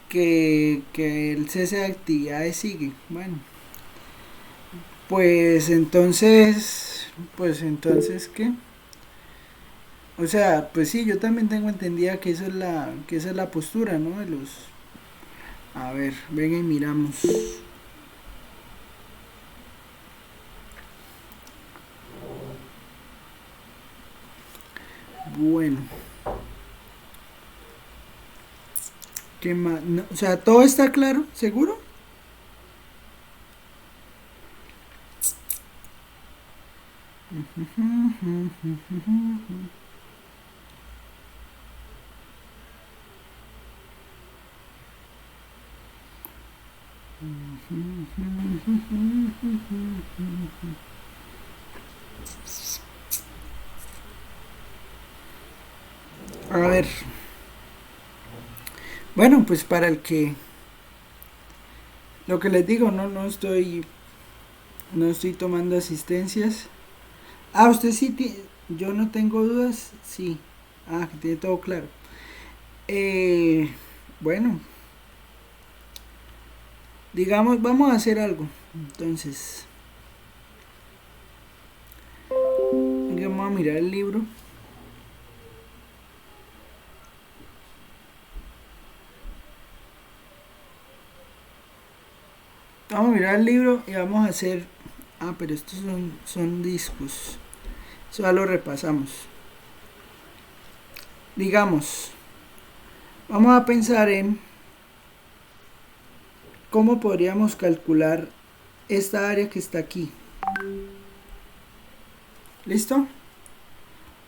que el cese de actividades sigue. Bueno, pues entonces, ¿qué? O sea, pues sí, yo también tengo entendida que esa es la postura, ¿no? De los, a ver, venga y miramos. Bueno, ¿qué más? No, o sea, todo está claro, ¿seguro? A ver, bueno, pues para el que, lo que les digo, no estoy tomando asistencias. Ah, usted sí, yo no tengo dudas, sí. Ah, que tiene todo claro. Eh, bueno, digamos, vamos a hacer algo. Entonces, vamos a mirar el libro. Vamos a mirar el libro y vamos a hacer... Ah, pero estos son discos. Eso ya lo repasamos. Digamos, vamos a pensar en cómo podríamos calcular esta área que está aquí. ¿Listo?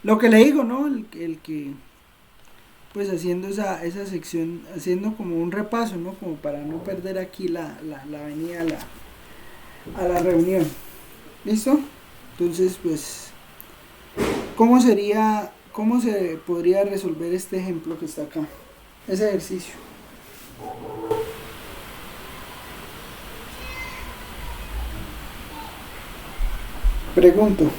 Lo que le digo, ¿no? El que, pues haciendo esa sección, haciendo como un repaso, ¿no? Como para no perder aquí la avenida a la reunión. ¿Listo? Entonces, pues, cómo se podría resolver este ejemplo que está acá? Ese ejercicio. Pregunto.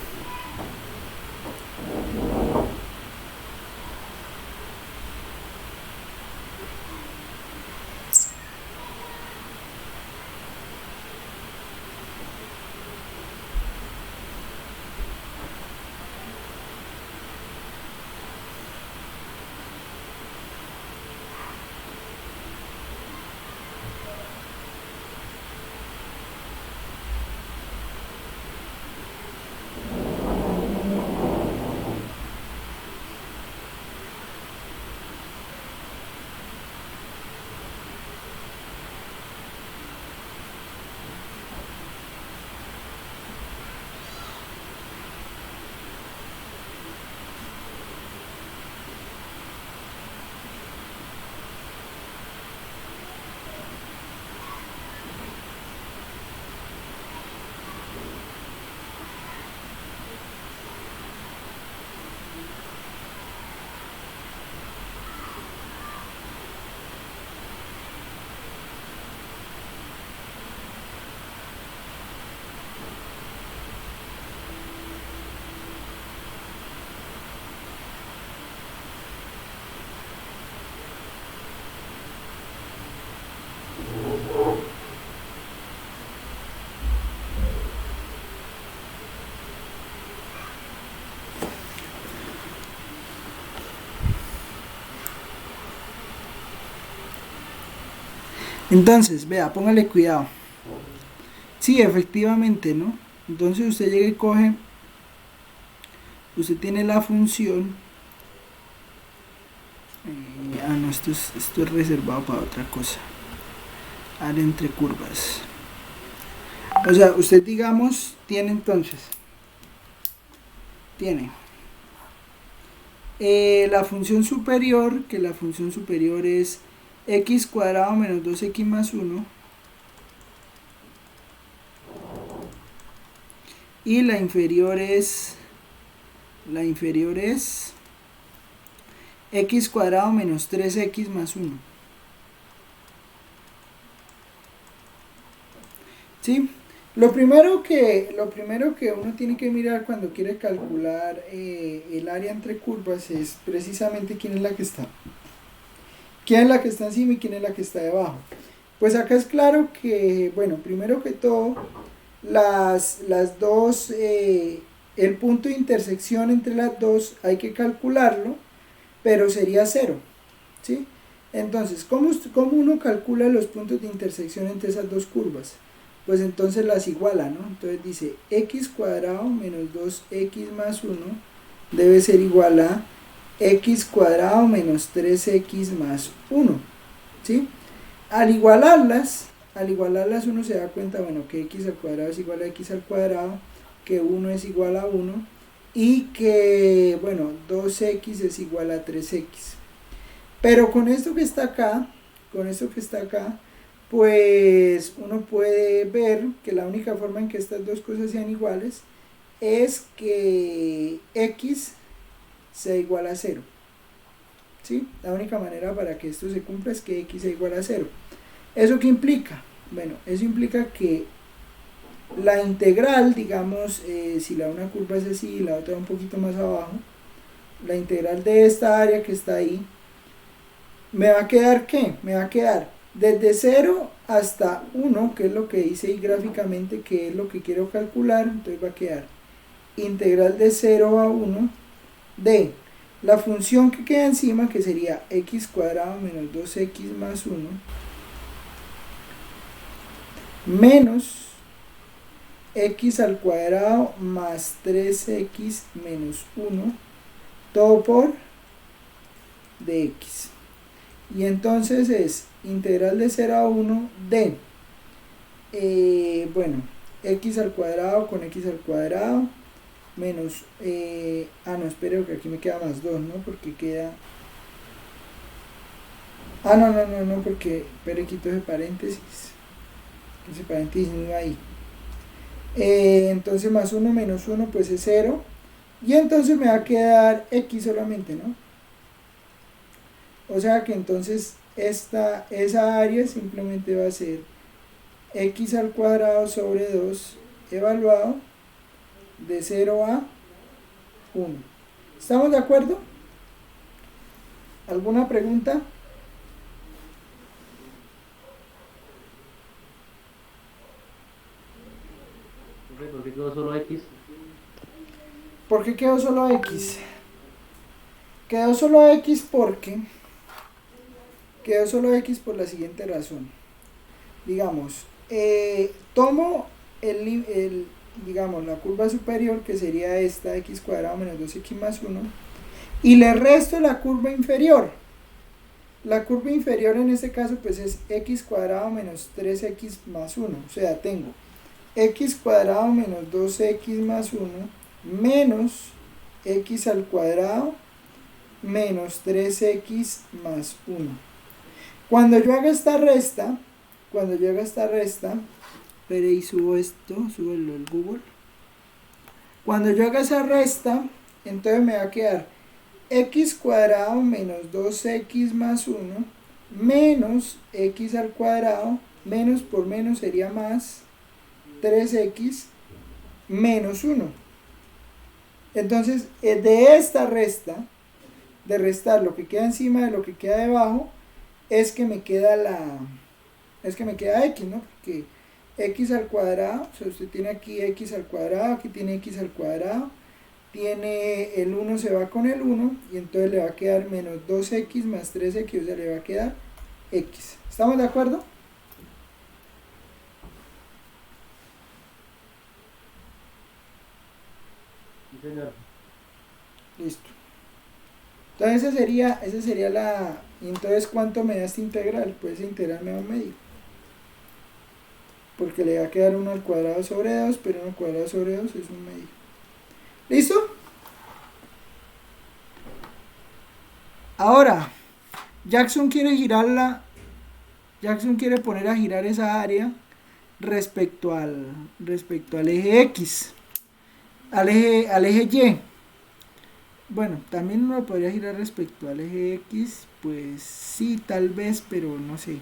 Entonces, vea, póngale cuidado. Sí, efectivamente, ¿no? Entonces usted llega y coge, usted tiene la función. No, esto es reservado para otra cosa. Área entre curvas. O sea, usted digamos, tiene entonces, tiene la función superior, que la función superior es x cuadrado menos 2x más 1. Y la inferior es x cuadrado menos 3x más 1. ¿Sí? Lo primero que uno tiene que mirar cuando quiere calcular el área entre curvas es precisamente ¿Quién es la que está encima y quién es la que está debajo? Pues acá es claro que, bueno, primero que todo, las dos, el punto de intersección entre las dos hay que calcularlo, pero sería cero, ¿sí? Entonces, ¿cómo uno calcula los puntos de intersección entre esas dos curvas? Pues entonces las iguala, ¿no? Entonces dice x cuadrado menos 2x más 1 debe ser igual a x cuadrado menos 3x más 1, ¿sí? Al igualarlas uno se da cuenta, bueno, que x al cuadrado es igual a x al cuadrado, que 1 es igual a 1 y que, bueno, 2x es igual a 3x. Pero con esto que está acá, pues uno puede ver que la única forma en que estas dos cosas sean iguales es que x sea igual a 0. ¿Sí? La única manera para que esto se cumpla es que x sea igual a 0. ¿Eso qué implica? Bueno, eso implica que la integral, digamos, si una curva es así y la otra un poquito más abajo, la integral de esta área que está ahí, ¿me va a quedar qué? Me va a quedar desde 0 hasta 1, que es lo que dice ahí gráficamente, que es lo que quiero calcular. Entonces va a quedar integral de 0 a 1 de la función que queda encima, que sería x cuadrado menos 2x más 1, menos x al cuadrado más 3x menos 1, todo por dx. Y entonces es integral de 0 a 1 de, bueno, x al cuadrado con x al cuadrado, menos, no, espero que aquí me queda más 2, ¿no? Porque queda, no, porque, pero quito ese paréntesis no va ahí. Entonces más 1 menos 1 pues es 0, y entonces me va a quedar x solamente, ¿no? O sea que entonces esa área simplemente va a ser x al cuadrado sobre 2 evaluado de 0 a 1. ¿Estamos de acuerdo? ¿Alguna pregunta? ¿Por qué quedó solo x? ¿Por qué quedó solo x? Quedó solo x por la siguiente razón. Digamos, tomo digamos, la curva superior, que sería esta, x cuadrado menos 2x más 1, y le resto la curva inferior. La curva inferior en este caso pues es x cuadrado menos 3x más 1. O sea, tengo x cuadrado menos 2x más 1 menos x al cuadrado menos 3x más 1. Cuando yo haga esta resta, espere y subo esto, subo el Google. Cuando yo haga esa resta, entonces me va a quedar x cuadrado menos 2x más 1 menos x al cuadrado, menos por menos sería más, 3x menos 1. Entonces, de esta resta, de restar lo que queda encima de lo que queda debajo, es que me queda x, ¿no? Porque x al cuadrado, o sea, usted tiene aquí x al cuadrado, aquí tiene x al cuadrado, tiene el 1 se va con el 1, y entonces le va a quedar menos 2x más 3x, o sea, le va a quedar x. ¿Estamos de acuerdo? Sí, señor. Listo. Entonces esa sería la... ¿Y entonces cuánto me da esta integral? Pues esa integral me da un medio. Porque le va a quedar 1 al cuadrado sobre 2, pero 1 al cuadrado sobre 2 es un medio. ¿Listo? Ahora, Jackson quiere poner a girar esa área respecto al eje X, al eje Y. Bueno, también uno lo podría girar respecto al eje X, pues sí, tal vez, pero no sé.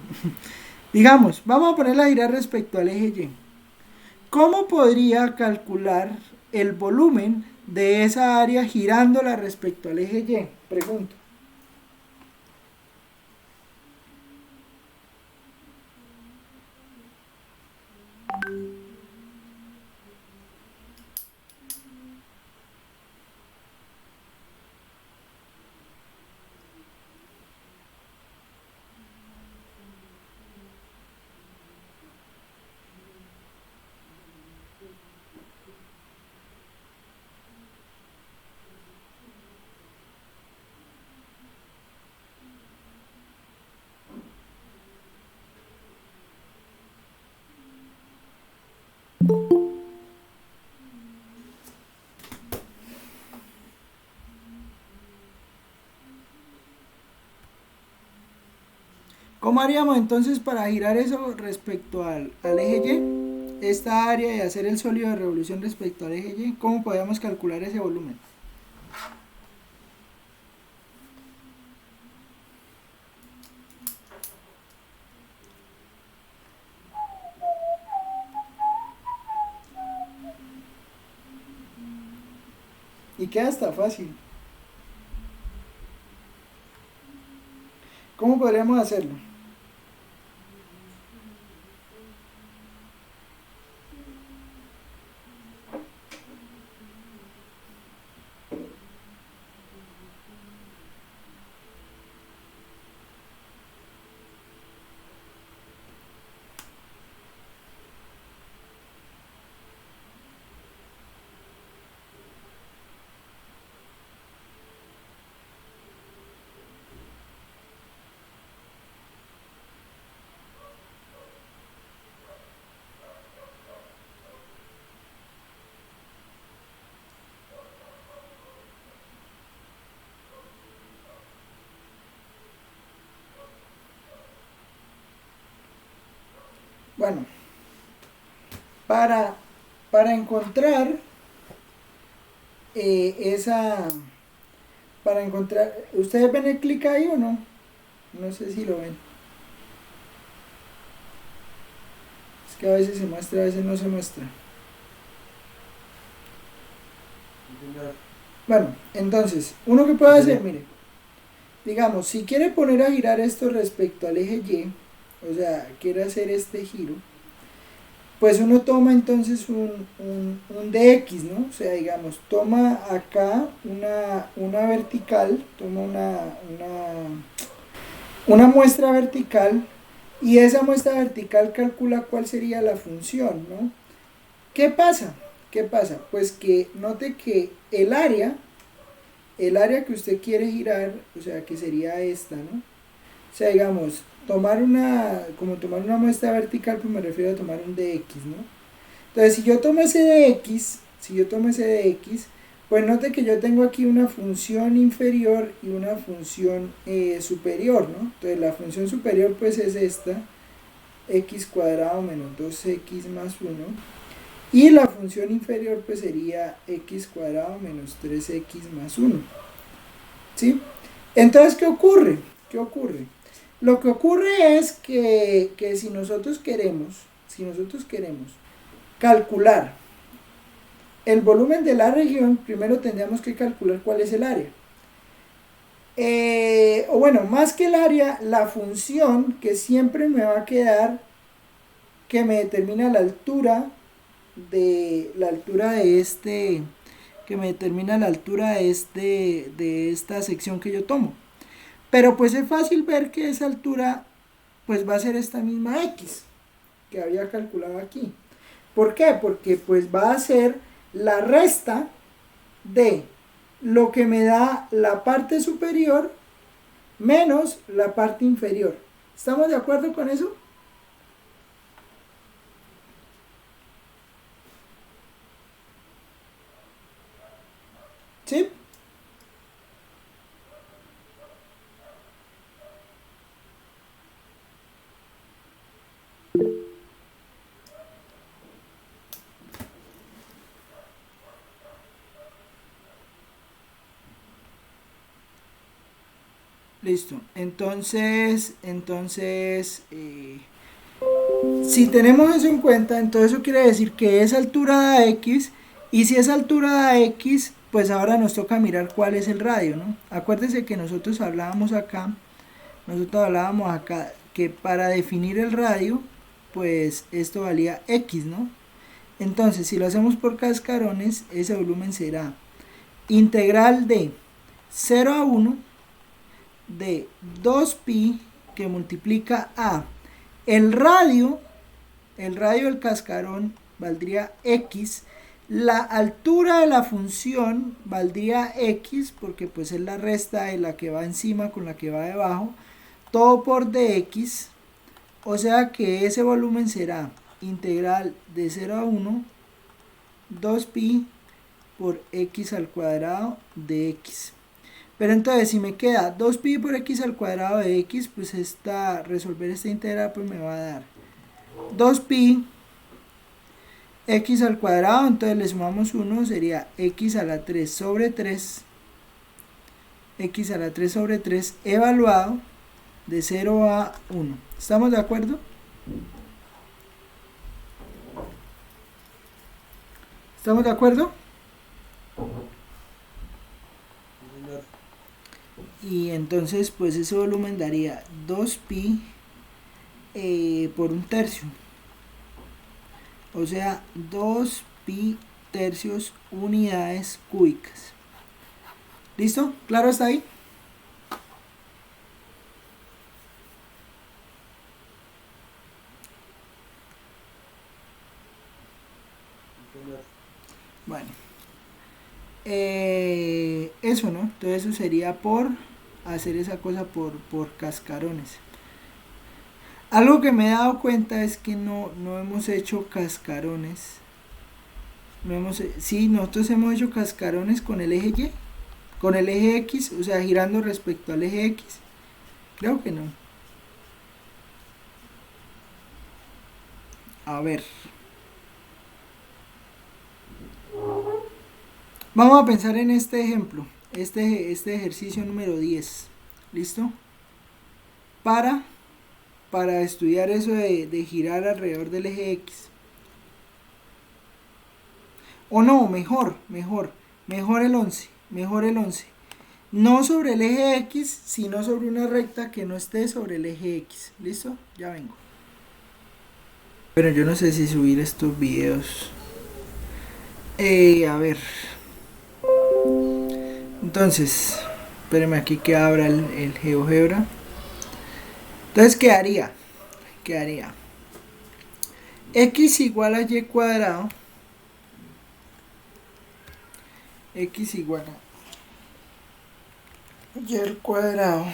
Digamos, vamos a ponerla a girar respecto al eje Y. ¿Cómo podría calcular el volumen de esa área girándola respecto al eje Y? Pregunto. ¿Cómo haríamos entonces para girar eso respecto al eje Y? Esta área y hacer el sólido de revolución respecto al eje Y, ¿cómo podríamos calcular ese volumen? Y queda hasta fácil. ¿Cómo podríamos hacerlo? Bueno, para, para encontrar esa... Para encontrar... ¿Ustedes ven el clic ahí o no? No sé si lo ven. Es que a veces se muestra, a veces no se muestra. Sí, señor. Bueno, entonces, uno que puede hacer, mire, digamos, si quiere poner a girar esto respecto al eje Y, o sea, quiere hacer este giro, pues uno toma entonces un dx, ¿no? O sea, digamos, toma acá una vertical, toma una muestra vertical y esa muestra vertical calcula cuál sería la función, ¿no? ¿Qué pasa? ¿Qué pasa? Pues que note que el área que usted quiere girar, o sea, que sería esta, ¿no? O sea, digamos, tomar una muestra vertical, pues me refiero a tomar un dx, ¿no? Entonces, si yo tomo ese dx, pues note que yo tengo aquí una función inferior y una función superior, ¿no? Entonces, la función superior, pues es esta, x cuadrado menos 2x más 1. Y la función inferior pues sería x cuadrado menos 3x más 1. ¿Sí? Entonces, ¿qué ocurre? ¿Qué ocurre? Lo que ocurre es que si nosotros queremos calcular el volumen de la región, primero tendríamos que calcular cuál es el área. O bueno, más que el área, la función que siempre me va a quedar, que me determina la altura de este, que me determina la altura de esta sección que yo tomo. Pero pues es fácil ver que esa altura pues va a ser esta misma x que había calculado aquí. ¿Por qué? Porque pues va a ser la resta de lo que me da la parte superior menos la parte inferior. ¿Estamos de acuerdo con eso? ¿Sí? Listo. Entonces, si tenemos eso en cuenta, entonces eso quiere decir que esa altura da x, y si esa altura da x, pues ahora nos toca mirar cuál es el radio, ¿no? Acuérdense que nosotros hablábamos acá que para definir el radio, pues esto valía x, ¿no? Entonces, si lo hacemos por cascarones, ese volumen será integral de 0 a 1 de 2pi que multiplica a el radio del cascarón valdría x, la altura de la función valdría x porque pues es la resta de la que va encima con la que va debajo, todo por dx, o sea que ese volumen será integral de 0 a 1 2pi por x al cuadrado de x. Pero entonces si me queda 2pi por x al cuadrado de x, pues resolver esta integral pues me va a dar 2pi x al cuadrado, entonces le sumamos 1, sería x a la 3 sobre 3, x a la 3 sobre 3 evaluado de 0 a 1. ¿Estamos de acuerdo? ¿Estamos de acuerdo? Sí, señor. Y entonces pues ese volumen daría 2pi por un tercio. O sea, 2pi tercios unidades cúbicas. ¿Listo? ¿Claro hasta ahí? Sí, señor. Bueno. Eso, ¿no? Entonces eso sería por hacer esa cosa por cascarones. Algo que me he dado cuenta es que no hemos hecho cascarones. Sí, nosotros hemos hecho cascarones con el eje Y, con el eje X, o sea, girando respecto al eje X. Creo que no. A ver. Vamos a pensar en este ejemplo, este ejercicio número 10. ¿Listo? Para estudiar eso de girar alrededor del eje X. O no, mejor el 11, mejor el 11. No sobre el eje X, sino sobre una recta que no esté sobre el eje X. ¿Listo? Ya vengo. Pero yo no sé si subir estos videos. A ver. Entonces, espérenme aquí que abra el GeoGebra. Entonces quedaría x igual a y cuadrado, x igual a y al cuadrado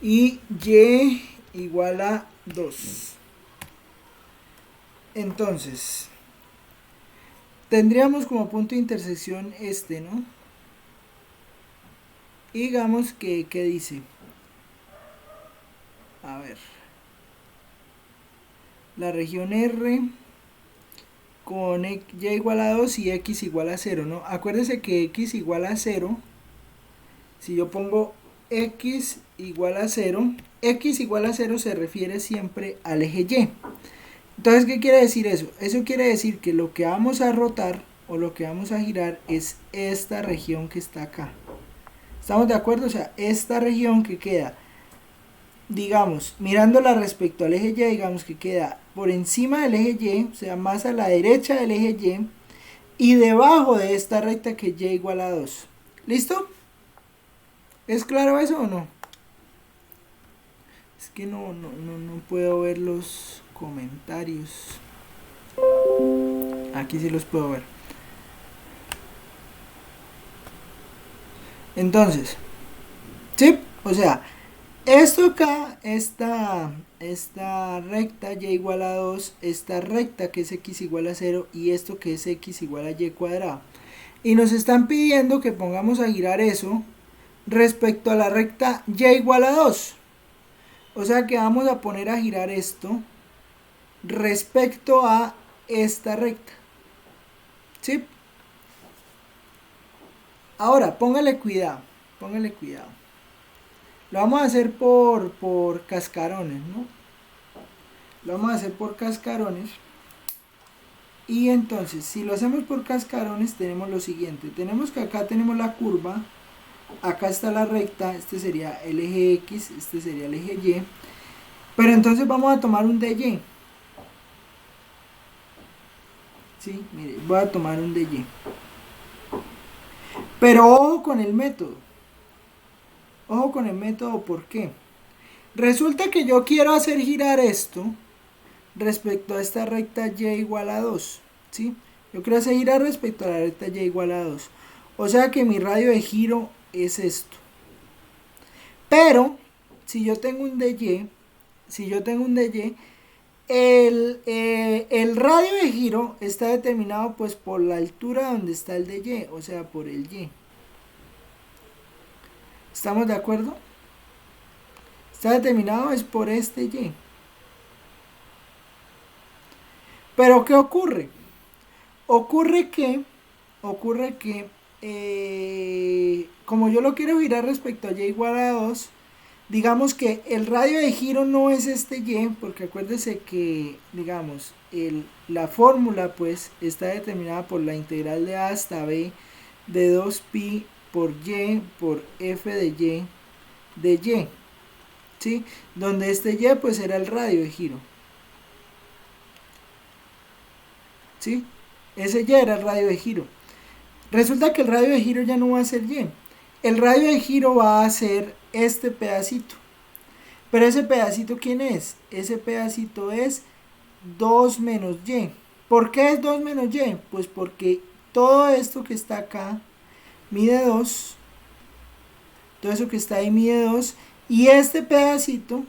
y y igual a 2. Entonces, tendríamos como punto de intersección este, ¿no? Y digamos que dice, a ver, la región R con y igual a 2 y x igual a 0, ¿no? Acuérdese que x igual a 0, si yo pongo x igual a 0, x igual a 0 se refiere siempre al eje Y. Entonces, ¿qué quiere decir eso? Eso quiere decir que lo que vamos a rotar o lo que vamos a girar es esta región que está acá. ¿Estamos de acuerdo? O sea, esta región que queda, digamos, mirándola respecto al eje Y, digamos que queda por encima del eje Y, o sea, más a la derecha del eje Y, y debajo de esta recta que es Y igual a 2. ¿Listo? ¿Es claro eso o no? Es que no puedo ver los comentarios. Aquí sí los puedo ver. Entonces, ¿sí? O sea, esto acá, esta recta y igual a 2, esta recta que es x igual a 0 y esto que es x igual a y cuadrado. Y nos están pidiendo que pongamos a girar eso respecto a la recta y igual a 2. O sea que vamos a poner a girar esto respecto a esta recta. ¿Sí? Ahora, póngale cuidado. Lo vamos a hacer por cascarones, ¿no? Lo vamos a hacer por cascarones. Y entonces, si lo hacemos por cascarones, tenemos lo siguiente. Tenemos que acá tenemos la curva. Acá está la recta. Este sería el eje X. Este sería el eje Y. Pero entonces vamos a tomar un dy. Sí, mire, voy a tomar un dy. Pero ojo con el método. Ojo con el método, ¿por qué? Resulta que yo quiero hacer girar esto respecto a esta recta y igual a 2. ¿Sí? Yo quiero hacer girar respecto a la recta y igual a 2. O sea que mi radio de giro es esto. Pero, si yo tengo un dy, el radio de giro está determinado pues por la altura donde está el dy, o sea por el y. ¿Estamos de acuerdo? Está determinado es por este y. Pero ¿qué ocurre? Ocurre que, ocurre que, como yo lo quiero girar respecto a y igual a 2, digamos que el radio de giro no es este y, porque acuérdese que, digamos, la fórmula pues está determinada por la integral de a hasta b de 2pi por y por f de y, ¿sí? Donde este y pues era el radio de giro, ¿sí? Ese y era el radio de giro. Resulta que el radio de giro ya no va a ser y. El radio de giro va a ser este pedacito. Pero ese pedacito, ¿quién es? Ese pedacito es 2 menos y. ¿Por qué es 2 menos y? Pues porque todo esto que está acá mide 2. Todo eso que está ahí mide 2. Y este pedacito,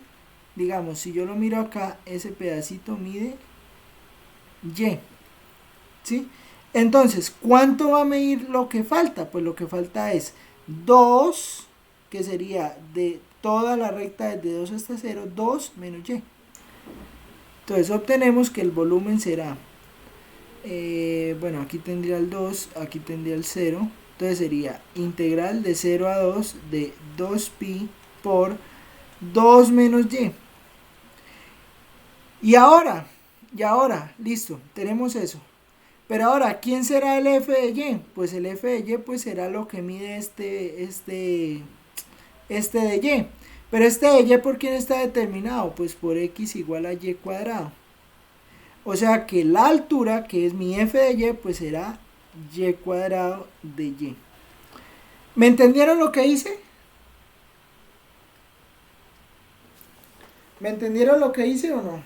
digamos, si yo lo miro acá, ese pedacito mide y. ¿Sí? Entonces, ¿cuánto va a medir lo que falta? Pues lo que falta es 2, que sería de toda la recta desde 2 hasta 0, 2 menos y. Entonces obtenemos que el volumen será, bueno, aquí tendría el 2, aquí tendría el 0. Entonces sería integral de 0 a 2 de 2pi por 2 menos y. Y ahora, listo, tenemos eso. Pero ahora, ¿quién será el f de y? Pues el f de y pues será lo que mide este de y. Pero este de y, ¿por quién está determinado? Pues por x igual a y cuadrado. O sea que la altura, que es mi f de y, pues será y cuadrado de y. ¿Me entendieron lo que hice? ¿Me entendieron lo que hice o no?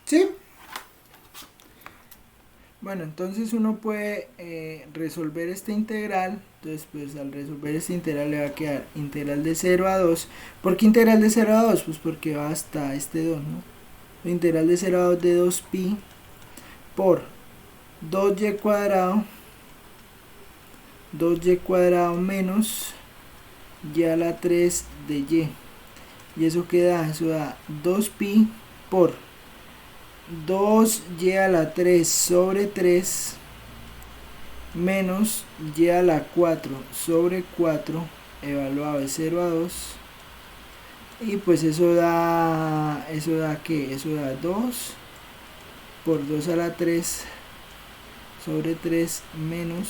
¿Sí? Bueno, entonces uno puede resolver este integral. Entonces, pues al resolver este integral le va a quedar integral de 0 a 2. ¿Por qué integral de 0 a 2? Pues porque va hasta este 2, ¿no? Integral de 0 a 2 de 2pi por 2y cuadrado menos y a la 3 de y. Y eso da 2pi por 2y a la 3 sobre 3 menos y a la 4 sobre 4 evaluado de 0 a 2. Y pues eso da ¿qué? Eso da 2 por 2 a la 3 sobre 3 menos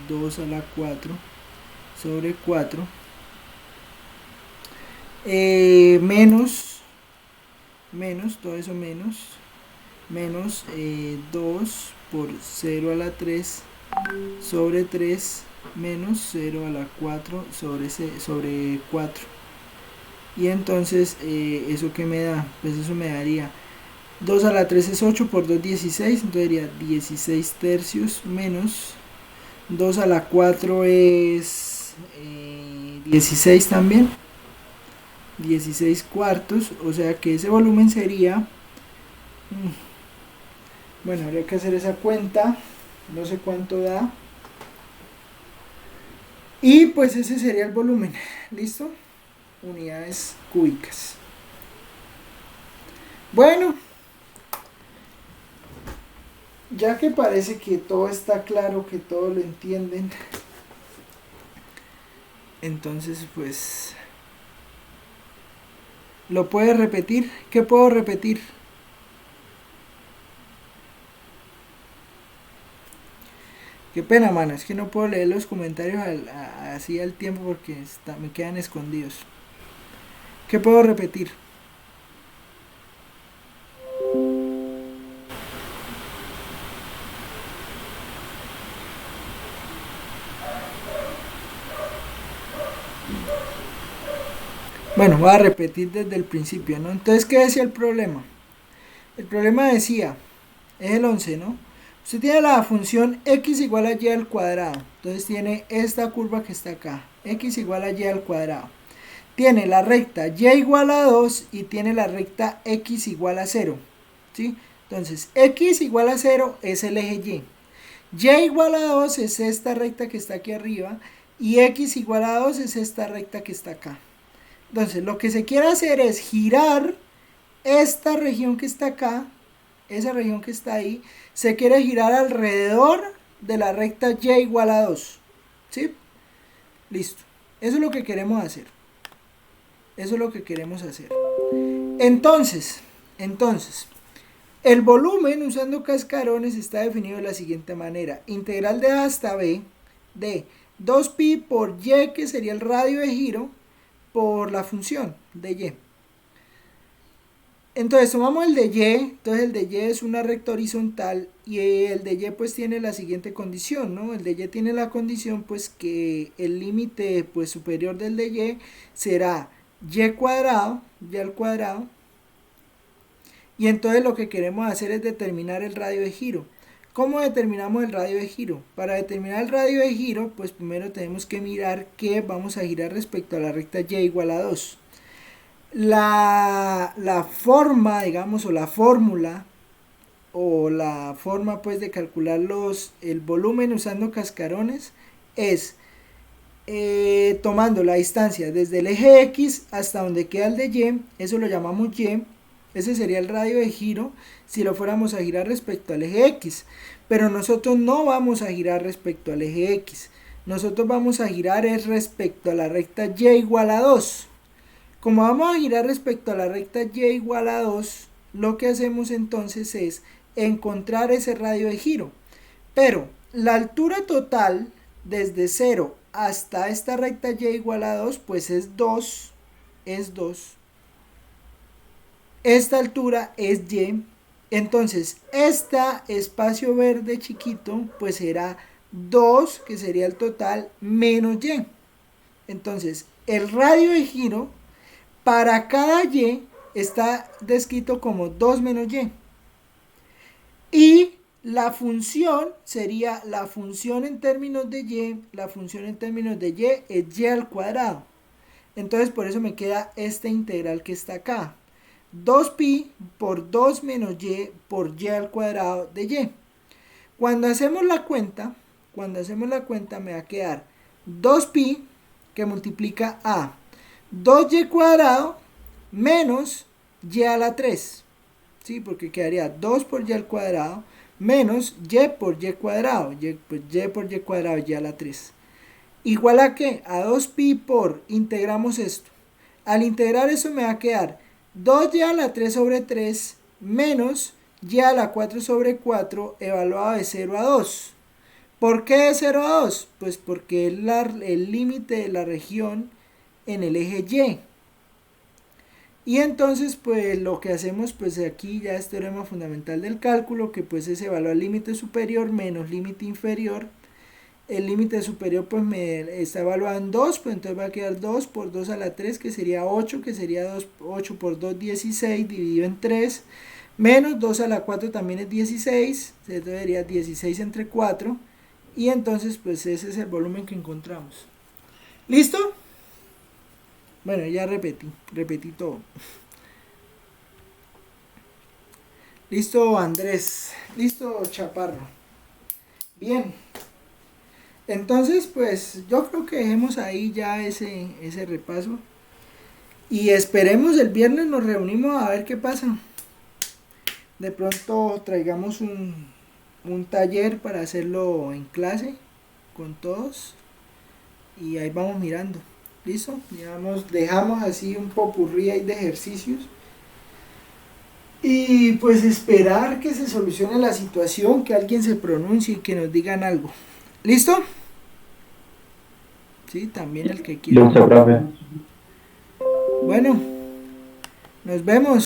2 a la 4 sobre 4 menos todo eso menos 2 por 0 a la 3 sobre 3 menos 0 a la 4 sobre 4. Y entonces, ¿eso qué me da? Pues eso me daría 2 a la 3 es 8 por 2, 16. Entonces sería 16 tercios menos 2 a la 4 es 16 también. 16 cuartos. O sea que ese volumen sería... Bueno, habría que hacer esa cuenta. No sé cuánto da. Y pues ese sería el volumen. ¿Listo? Unidades cúbicas. Bueno, ya que parece que todo está claro, que todo lo entienden, entonces pues lo puedes repetir. ¿Qué puedo repetir? Qué pena, mano, es que no puedo leer los comentarios así al tiempo porque me quedan escondidos. ¿Qué puedo repetir? Bueno, voy a repetir desde el principio, ¿no? Entonces, ¿qué decía el problema? El problema decía, es el 11, ¿no? Usted tiene la función x igual a y al cuadrado. Entonces tiene esta curva que está acá, x igual a y al cuadrado. Tiene la recta y igual a 2 y tiene la recta x igual a 0. ¿Sí? Entonces, x igual a 0 es el eje y. Y igual a 2 es esta recta que está aquí arriba. Y x igual a 2 es esta recta que está acá. Entonces, lo que se quiere hacer es girar esta región que está acá, esa región que está ahí, se quiere girar alrededor de la recta y igual a 2. ¿Sí? Listo. Eso es lo que queremos hacer. Eso es lo que queremos hacer. Entonces, el volumen usando cascarones está definido de la siguiente manera. Integral de A hasta B de 2pi por y, que sería el radio de giro, por la función de y. Entonces tomamos el de y, entonces el de y es una recta horizontal y el de y pues tiene la siguiente condición, ¿no? El de y tiene la condición pues que el límite pues superior del de y será y cuadrado, y al cuadrado, y entonces lo que queremos hacer es determinar el radio de giro. ¿Cómo determinamos el radio de giro? Para determinar el radio de giro pues primero tenemos que mirar que vamos a girar respecto a la recta y igual a 2. La forma, digamos, o la fórmula, o la forma pues de calcular el volumen usando cascarones es tomando la distancia desde el eje X hasta donde queda el de Y, eso lo llamamos Y, ese sería el radio de giro si lo fuéramos a girar respecto al eje X, pero nosotros no vamos a girar respecto al eje X, nosotros vamos a girar es respecto a la recta Y igual a 2. Como vamos a girar respecto a la recta y igual a 2, lo que hacemos entonces es encontrar ese radio de giro. Pero la altura total desde 0 hasta esta recta y igual a 2, pues es 2. Esta altura es y. Entonces, este espacio verde chiquito, pues será 2, que sería el total, menos y. Entonces, el radio de giro para cada y está descrito como 2 menos y. Y la función sería la función en términos de y. La función en términos de y es y al cuadrado. Entonces por eso me queda esta integral que está acá. 2pi por 2 menos y por y al cuadrado de y. Cuando hacemos la cuenta me va a quedar 2pi que multiplica a 2y cuadrado menos y a la 3. ¿Sí? Porque quedaría 2 por y al cuadrado menos y por y cuadrado. Y por y cuadrado y a la 3. Igual a qué? A 2pi por, integramos esto. Al integrar eso me va a quedar 2y a la 3 sobre 3 menos y a la 4 sobre 4 evaluado de 0 a 2. ¿Por qué de 0 a 2? Pues porque es el límite de la región en el eje Y. Y entonces pues lo que hacemos pues aquí ya es teorema fundamental del cálculo, que pues es evaluar límite superior menos límite inferior. El límite superior pues me está evaluado en 2, pues entonces va a quedar 2 por 2 a la 3, que sería 8, que sería 8 por 2, 16, dividido en 3, menos 2 a la 4 también es 16, entonces sería 16 entre 4, y entonces pues ese es el volumen que encontramos. ¿Listo? Bueno, ya repetí todo. Listo, Andrés. Listo, Chaparro. Bien. Entonces, pues yo creo que dejemos ahí ya ese repaso. Y esperemos el viernes nos reunimos a ver qué pasa. De pronto traigamos un taller para hacerlo en clase con todos. Y ahí vamos mirando. ¿Listo? Digamos, dejamos así un popurrí ahí de ejercicios. Y pues esperar que se solucione la situación, que alguien se pronuncie y que nos digan algo. ¿Listo? Sí, también el que quiera. Listo, profe. Bueno, nos vemos.